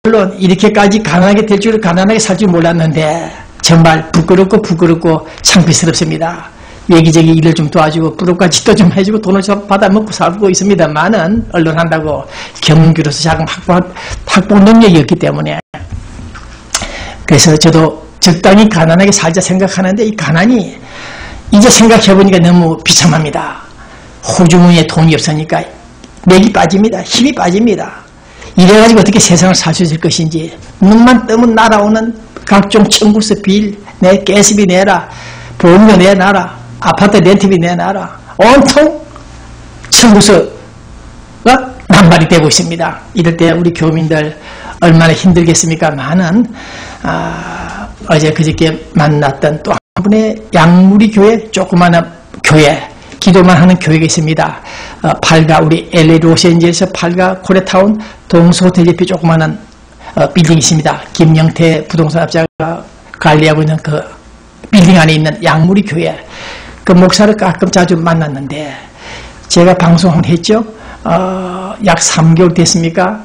물론 이렇게까지 가난하게 될 줄, 가난하게 살 줄 몰랐는데 정말 부끄럽고 창피스럽습니다. 여기저기 일을 좀 도와주고 부록과 짓도 좀 해주고 돈을 좀 받아 먹고 살고 있습니다만은 언론 한다고 경영규로서 자금 확보 능력이 없기 때문에. 그래서 저도 적당히 가난하게 살자 생각하는데 이 가난이 이제 생각해보니까 너무 비참합니다. 호주머니에 돈이 없으니까 맥이 빠집니다. 힘이 빠집니다. 이래가지고 어떻게 세상을 살 수 있을 것인지. 눈만 뜨면 날아오는 각종 청구서 빌, 내 가스비 내라, 보험료 내놔라, 아파트 렌트비 내놔라, 온통 청구서가 남발이 되고 있습니다. 이럴 때 우리 교민들 얼마나 힘들겠습니까? 많은 어제 그저께 만났던 또 한 분의 양무리 교회, 조그마한 교회, 기도만 하는 교회가 있습니다. 팔가 우리 LA 로스앤젤레스 팔가 코레타운 동서호텔 옆에 조그마한 빌딩이 있습니다. 김영태 부동산 업자가 관리하고 있는 그 빌딩 안에 있는 양무리 교회, 그 목사를 가끔 자주 만났는데 제가 방송을 했죠. 약 3개월 됐습니까?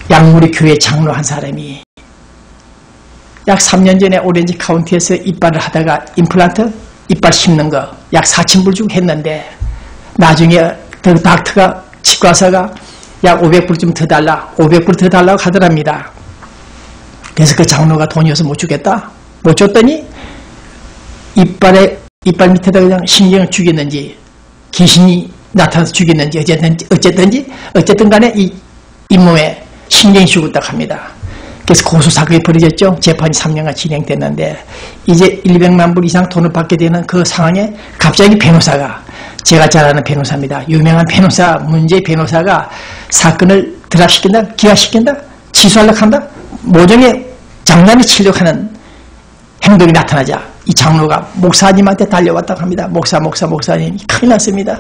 양무리 교회 장로 한 사람이 약 3년 전에 오렌지 카운티에서 이빨을 하다가 임플란트 이빨 심는 거 약 4,000불 주고 했는데 나중에 그 닥터가 치과사가 약 500불 좀 더 달라, 500불 더 달라고 하더랍니다. 그래서 그 장로가 돈이 없어서 못 주겠다. 못 줬더니 이빨 밑에다 그냥 신경을 죽였는지 귀신이 나타나서 죽였는지 어쨌든 간에 이 잇몸에 신경이 죽었다고 합니다. 그래서 고소사건이 벌어졌죠. 재판이 3년간 진행됐는데 이제 100만 불 이상 돈을 받게 되는 그 상황에 갑자기 변호사가, 제가 잘 아는 변호사입니다. 유명한 변호사, 문제 변호사가 사건을 드랍시킨다, 기각시킨다, 취소하려고 한다, 모종의 장난을 치려고 하는 행동이 나타나자 이 장로가 목사님한테 달려왔다고 합니다. 목사님 큰일 났습니다.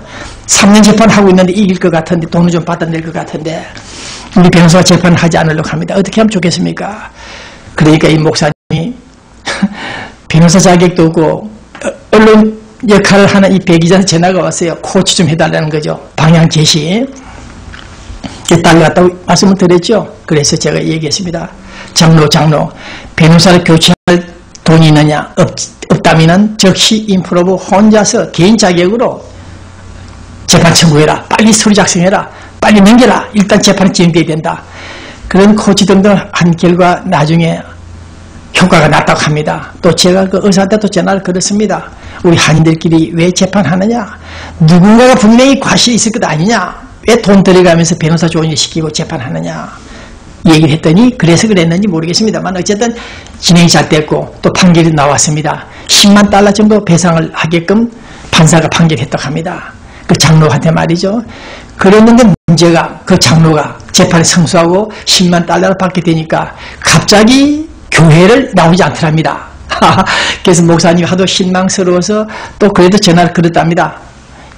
3년 재판하고 있는데 이길 것 같은데 돈을 좀 받아낼 것 같은데 우리 변호사가 재판을 하지 않으려고 합니다. 어떻게 하면 좋겠습니까? 그러니까 이 목사님이 변호사 자격도 없고 언론 역할을 하는 이 배 기자한테 전화가 왔어요. 코치 좀 해달라는 거죠. 방향 제시. 딸려왔다고 말씀을 드렸죠. 그래서 제가 얘기했습니다. 장로 변호사를 교체할 돈이 있느냐? 없다면은 즉시 인프로브 혼자서 개인 자격으로 재판 청구해라. 빨리 서류 작성해라. 빨리 넘겨라. 일단 재판이 진행돼야 된다. 그런 코치 등등을 한 결과 나중에 효과가 났다고 합니다. 또 제가 그 의사한테 또 전화를 걸었습니다. 우리 한인들끼리 왜 재판하느냐? 누군가가 분명히 과실이 있을 것 아니냐? 왜 돈 들여가면서 변호사 좋은 일 시키고 재판하느냐? 얘기를 했더니 그래서 그랬는지 모르겠습니다만 어쨌든 진행이 잘 됐고 또 판결이 나왔습니다. 10만 달러 정도 배상을 하게끔 판사가 판결했다고 합니다. 그 장로한테 말이죠. 그랬는데 문제가 그 장로가 재판에 승소하고 10만 달러를 받게 되니까 갑자기 교회를 나오지 않더랍니다. 그래서 목사님이 하도 실망스러워서 또 그래도 전화를 걸었답니다.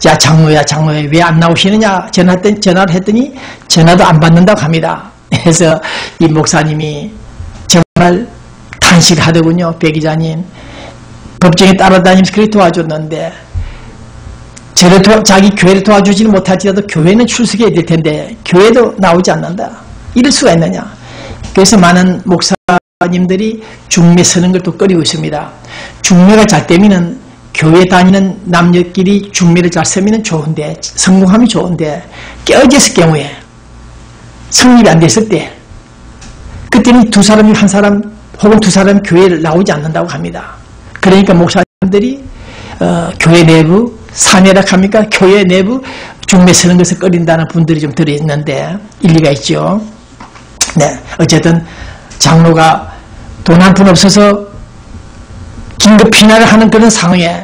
야 장로야 왜 안 나오시느냐 전화를 했더니 전화도 안 받는다고 합니다. 그래서 이 목사님이 정말 탄식을 하더군요. 배 기자님 법정에 따라다니면서 그렇게 도와줬는데 자기 교회를 도와주지는 못할지라도 교회는 출석해야 될 텐데 교회도 나오지 않는다. 이럴 수가 있느냐. 그래서 많은 목사님들이 중매 서는 걸 또 꺼리고 있습니다. 중매가 잘 되면은 교회 다니는 남녀끼리 중매를 잘 서면 좋은데 성공하면 좋은데 깨어졌을 경우에 성립이 안 됐을 때 그때는 두 사람이 한 사람 혹은 두 사람 교회를 나오지 않는다고 합니다. 그러니까 목사님들이 교회 내부 사내락 합니까? 교회 내부 중매 서는 것을 꺼린다는 분들이 좀 들어있는데 일리가 있죠. 네, 어쨌든 장로가 돈 한 푼 없어서 긴급 피난을 하는 그런 상황에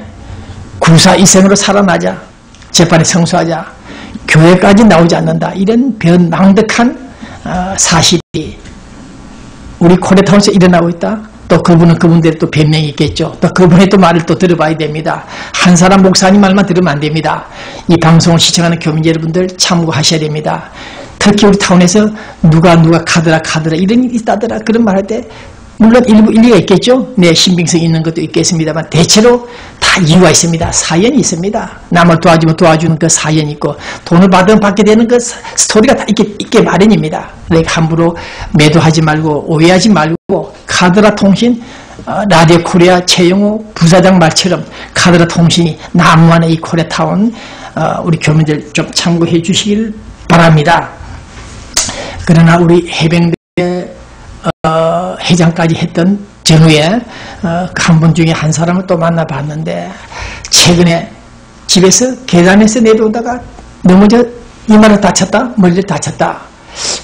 구사이생으로 살아나자 재판에 승소하자 교회까지 나오지 않는다. 이런 변망덕한 사실이 우리 코레타운에서 일어나고 있다. 또 그분은 그분대로 또 변명이 있겠죠. 또 그분의 또 말을 또 들어봐야 됩니다. 한 사람 목사님 말만 들으면 안 됩니다. 이 방송을 시청하는 교민 여러분들 참고하셔야 됩니다. 특히 우리 타운에서 누가 카더라 이런 일이 있다더라 그런 말 할 때 물론 일부 일리가 있겠죠. 네, 신빙성이 있는 것도 있겠습니다만 대체로 다 이유가 있습니다. 사연이 있습니다. 남을 도와주면 도와주는 그 사연이 있고 돈을 받으면 받게 되는 그 스토리가 다 있게 마련입니다. 그러니까 함부로 매도하지 말고 오해하지 말고 카드라 통신, 라디오 코리아 최영우 부사장 말처럼 카드라 통신이 난무하는 이 코리아타운 우리 교민들 좀 참고해 주시길 바랍니다. 그러나 우리 해병대 회장까지 했던 전후에 한 분 중에 한 사람을 또 만나봤는데 최근에 집에서 계단에서 내려오다가 넘어져 이마를 다쳤다, 머리를 다쳤다.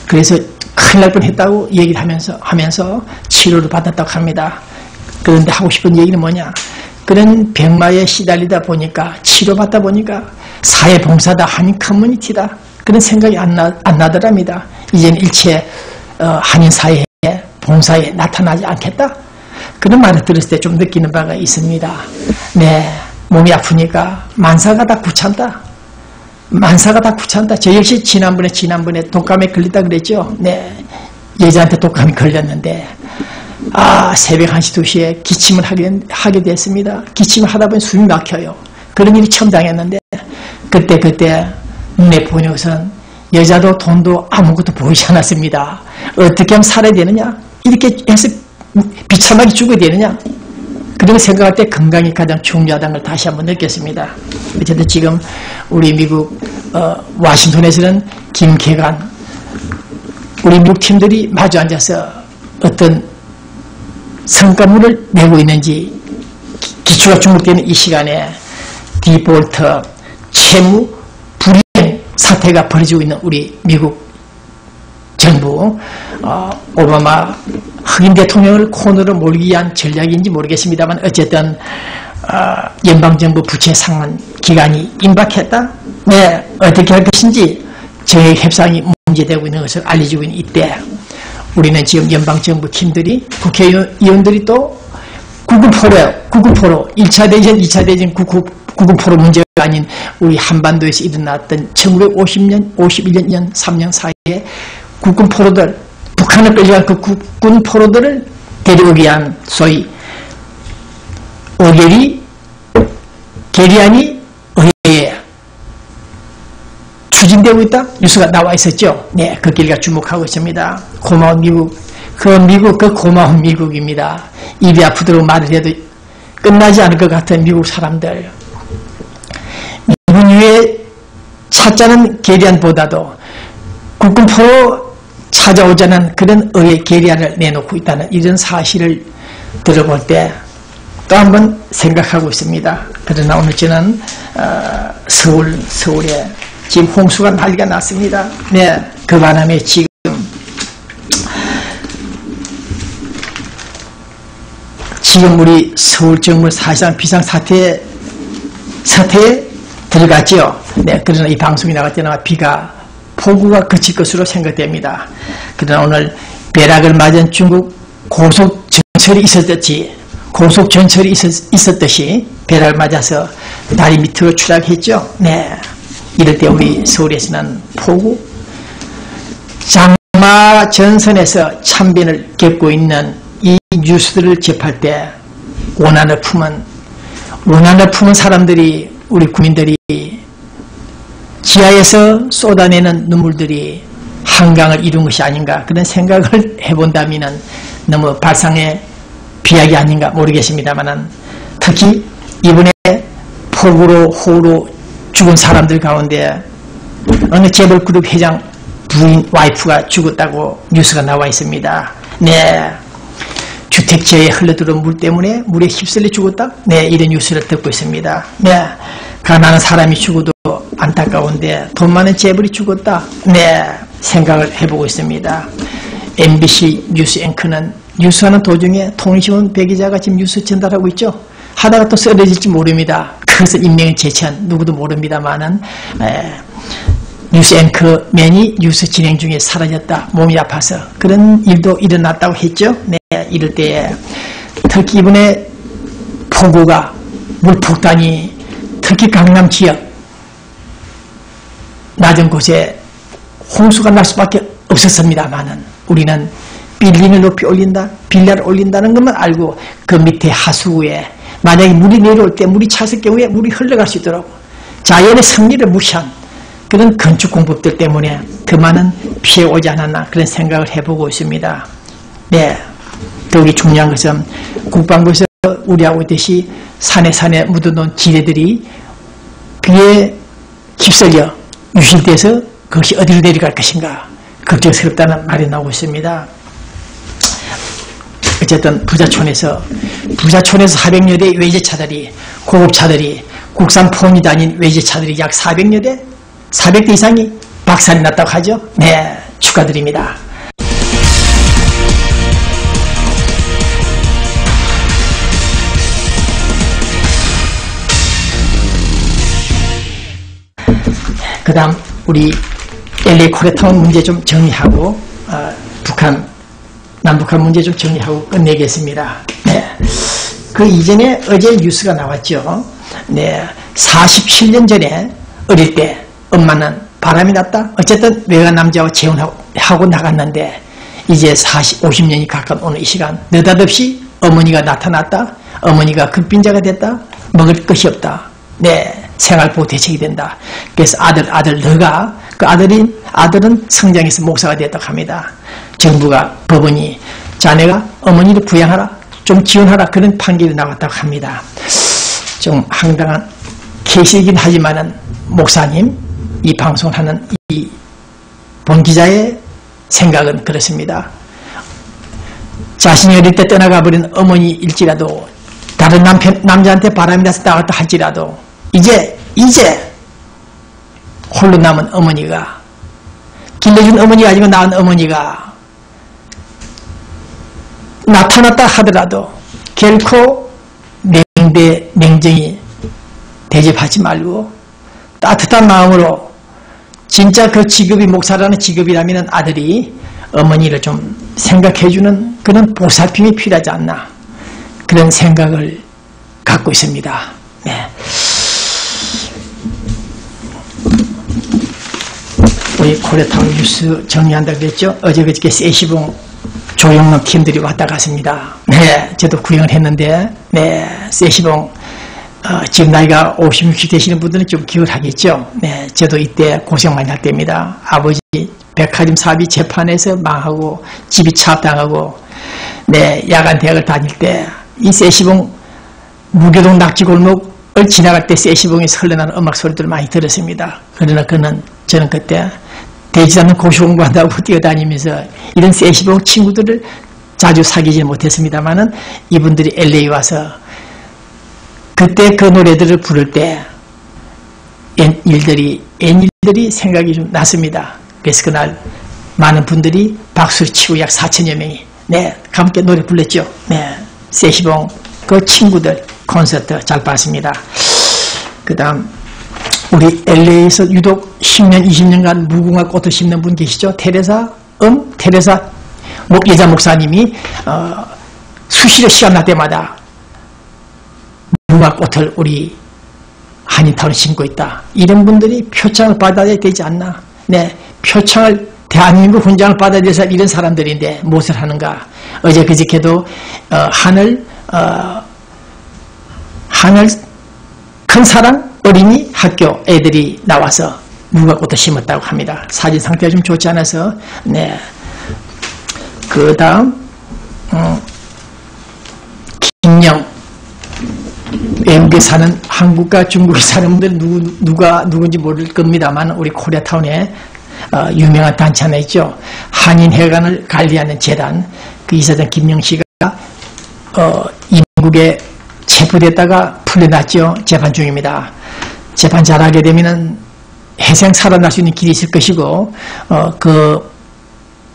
그래서 큰일 날 뻔했다고 얘기를 하면서 치료를 받았다고 합니다. 그런데 하고 싶은 얘기는 뭐냐? 그런 병마에 시달리다 보니까 치료받다 보니까 사회봉사다, 한인 커뮤니티다 그런 생각이 안 나더랍니다. 이제는 일체 한인 사회에 봉사에 나타나지 않겠다? 그런 말을 들었을 때 좀 느끼는 바가 있습니다. 네, 몸이 아프니까 만사가 다 귀찮다. 만사가 다 귀찮다. 저 역시 지난번에 독감에 걸렸다 그랬죠. 네, 여자한테 독감이 걸렸는데 새벽 1시, 2시에 기침을 하게 됐습니다. 기침을 하다 보니 숨이 막혀요. 그런 일이 처음 당했는데 그때 눈에 보니 우선 여자도 돈도 아무것도 보이지 않았습니다. 어떻게 하면 살아야 되느냐? 이렇게 해서 비참하게 죽어야 되느냐? 그런 생각할 때 건강이 가장 중요하다는 걸 다시 한번 느꼈습니다. 어쨌든 지금 우리 미국 워싱턴에서는 김계관 우리 미국 팀들이 마주 앉아서 어떤 성과물을 내고 있는지 기초가 주목되는 이 시간에 디폴트, 채무, 불이행 사태가 벌어지고 있는 우리 미국 정부 오바마 흑인 대통령을 코너로 몰기 위한 전략인지 모르겠습니다만 어쨌든 연방정부 부채 상환 기간이 임박했다. 네, 어떻게 할 것인지 정액 협상이 문제되고 있는 것을 알려주고 있는 이때 우리는 지금 연방정부 팀들이 국회의원들이 또 구금포로 1차 대전, 2차 대전 구금포로 문제가 아닌 우리 한반도에서 일어났던 1950년, 51년 3년 사이에 국군포로들, 북한을 끌려간 그 국군포로들을 데려오기 위한 소위 게리안이 의회에 추진되고 있다? 뉴스가 나와 있었죠. 네, 그 길가 주목하고 있습니다. 고마운 미국, 그 고마운 미국입니다. 입이 아프도록 말을 해도 끝나지 않을 것 같은 미국 사람들. 미군 위에 찾자는 게리안보다도 국군포로 찾아오자는 그런 의회 게리안을 내놓고 있다는 이런 사실을 들어볼 때 또 한 번 생각하고 있습니다. 그러나 오늘 저는 서울에 지금 홍수가 난리가 났습니다. 네, 그 바람에 지금 우리 서울 정부 사실상 비상사태에 들어갔죠. 네, 그러나 이 방송이 나갈 때는 폭우가 그칠 것으로 생각됩니다. 그러나 오늘 벼락을 맞은 중국 고속전철이 있었듯이 벼락을 맞아서 다리 밑으로 추락했죠. 네, 이럴 때 우리 서울에서는 폭우, 장마 전선에서 참변을 겪고 있는 이 뉴스들을 접할 때 원한을 품은 사람들이, 우리 국민들이 지하에서 쏟아내는 눈물들이 한강을 이룬 것이 아닌가 그런 생각을 해본다면 너무 발상의 비약이 아닌가 모르겠습니다만 특히 이번에 폭우로 호우로 죽은 사람들 가운데 어느 재벌그룹 회장 부인 와이프가 죽었다고 뉴스가 나와 있습니다. 네, 주택지에 흘러들어온 물 때문에 물에 휩쓸려 죽었다? 네, 이런 뉴스를 듣고 있습니다. 네, 가난한 사람이 죽어도 안타까운데 돈 많은 재벌이 죽었다? 네, 생각을 해보고 있습니다. MBC 뉴스 앵커는 뉴스하는 도중에 통신원 배기자가 지금 뉴스 전달하고 있죠. 하다가 또 쓰러질지 모릅니다. 그것은 인명의 재천 누구도 모릅니다만은 뉴스 앵커맨이 뉴스 진행 중에 사라졌다. 몸이 아파서 그런 일도 일어났다고 했죠. 네, 이럴 때에 특히 이번에 폭우가 물폭탄이 특히 강남 지역 낮은 곳에 홍수가 날 수밖에 없었습니다만은 우리는 빌딩을 높이 올린다, 빌라를 올린다는 것만 알고 그 밑에 하수구에 만약에 물이 내려올 때 물이 찼을 경우에 물이 흘러갈 수 있도록 자연의 성리를 무시한 그런 건축 공법들 때문에 더 많은 피해 오지 않았나 그런 생각을 해보고 있습니다. 네, 더욱이 중요한 것은 국방부에서 우려하고 있듯이 산에 묻어놓은 지뢰들이 그에 휩쓸려 유실돼서 그것이 어디로 내려갈 것인가 걱정스럽다는 말이 나오고 있습니다. 어쨌든 부자촌에서 400여 대의 외제차들이 고급차들이 국산 폰이 다닌 외제차들이 약 400여 대 400대 이상이 박살이 났다고 하죠. 네, 축하드립니다. 그 다음 우리 LA 코리아타운 문제 좀 정리하고 남북한 문제 좀 정리하고 끝내겠습니다. 네. 그 이전에 어제 뉴스가 나왔죠. 네. 47년 전에 어릴 때 엄마는 바람이 났다. 어쨌든 외간 남자와 재혼하고 나갔는데 이제 50년이 가까운 오늘 이 시간 느닷없이 어머니가 나타났다. 어머니가 급빈자가 됐다. 먹을 것이 없다. 네. 생활보호 대책이 된다. 그래서 아들 너가 그 아들은 성장해서 목사가 됐다고 합니다. 정부가 법원이 자네가 어머니를 부양하라 좀 지원하라 그런 판결이 나왔다고 합니다. 좀 황당한 케이스이긴 하지만은 목사님 이 방송을 하는 이 본 기자의 생각은 그렇습니다. 자신이 어릴 때 떠나가 버린 어머니일지라도 다른 남자한테 바람이 나서 나갔다 할지라도 이제 홀로 남은 어머니가 길러준 어머니가 아니고 낳은 어머니가 나타났다 하더라도 결코 냉정히 대접하지 말고 따뜻한 마음으로 진짜 그 직업이 목사라는 직업이라면 아들이 어머니를 좀 생각해주는 그런 보살핌이 필요하지 않나 그런 생각을 갖고 있습니다. 네. 우리 코리아타운 뉴스 정리한다고 그랬죠. 어제 그저께 세시봉 조영남 팀들이 왔다 갔습니다. 네, 저도 구경을 했는데 네, 세시봉 지금 나이가 50, 60 되시는 분들은 좀 기억을 하겠죠. 네, 저도 이때 고생 많이 할 때입니다. 아버지 백화점 사업이 재판에서 망하고 집이 차압당하고 네, 야간 대학을 다닐 때 이 세시봉 무교동 낙지골목을 지나갈 때 세시봉에서 흘러나는 음악 소리들을 많이 들었습니다. 그러나 저는 그때 되지 않는 고시 공부한다고 뛰어다니면서 이런 세시봉 친구들을 자주 사귀지 못했습니다만은 이분들이 LA 와서 그때 그 노래들을 부를 때 옛일들이 생각이 좀 났습니다. 그래서 그날 많은 분들이 박수를 치고 약 4천여 명이 네, 함께 노래 불렀죠. 네, 세시봉 그 친구들 콘서트 잘 봤습니다. 그 다음 우리 LA에서 유독 10년, 20년간 무궁화 꽃을 심는 분 계시죠? 테레사 여자 목사님이 수시로 시간 날 때마다 무궁화 꽃을 우리 한인타운에 심고 있다. 이런 분들이 표창을 받아야 되지 않나? 네, 표창을 대한민국 훈장을 받아야 될 사람 이런 사람들인데 무엇을 하는가? 어제 그저께도 하늘 큰 사랑 어린이 학교 애들이 나와서 무궁화꽃을 심었다고 합니다. 사진 상태가 좀 좋지 않아서 네. 그 다음 김영 외국에 사는 한국과 중국에 사는 분들 누군지 모를 겁니다만 우리 코리아타운에 유명한 단체 하나 있죠. 한인회관을 관리하는 재단 그 이사장 김영씨가 인국에 체포됐다가 풀려났죠. 재판 중입니다. 재판 잘하게 되면은 회생 살아날 수 있는 길이 있을 것이고 그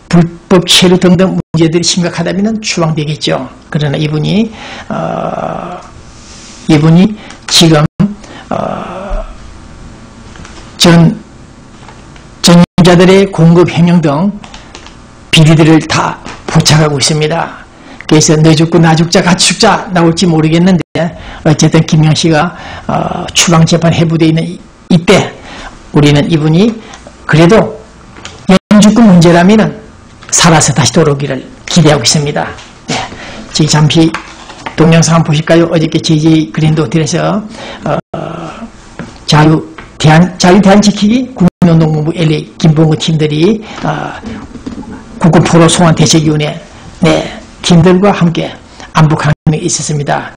불법 체류 등등 문제들이 심각하다면 추방되겠죠. 그러나 이분이 지금 전용자들의 공급 횡령 등 비리들을 다 포착하고 있습니다. 그래서 너 죽고 나 죽자 같이 죽자 나올지 모르겠는데 어쨌든 김영씨가 추방재판 해부되어 있는 이때 우리는 이분이 그래도 영주권 문제라면 살아서 다시 돌아오기를 기대하고 있습니다. 네. 저희 잠시 동영상 한번 보실까요? 어저께 JJ 그랜드 호텔에서 자유 대한 지키기 국민운동본부 LA 김봉구 팀들이 국군 포로 송환 대책위원회 팀들과 함께 안보 강연이 있었습니다.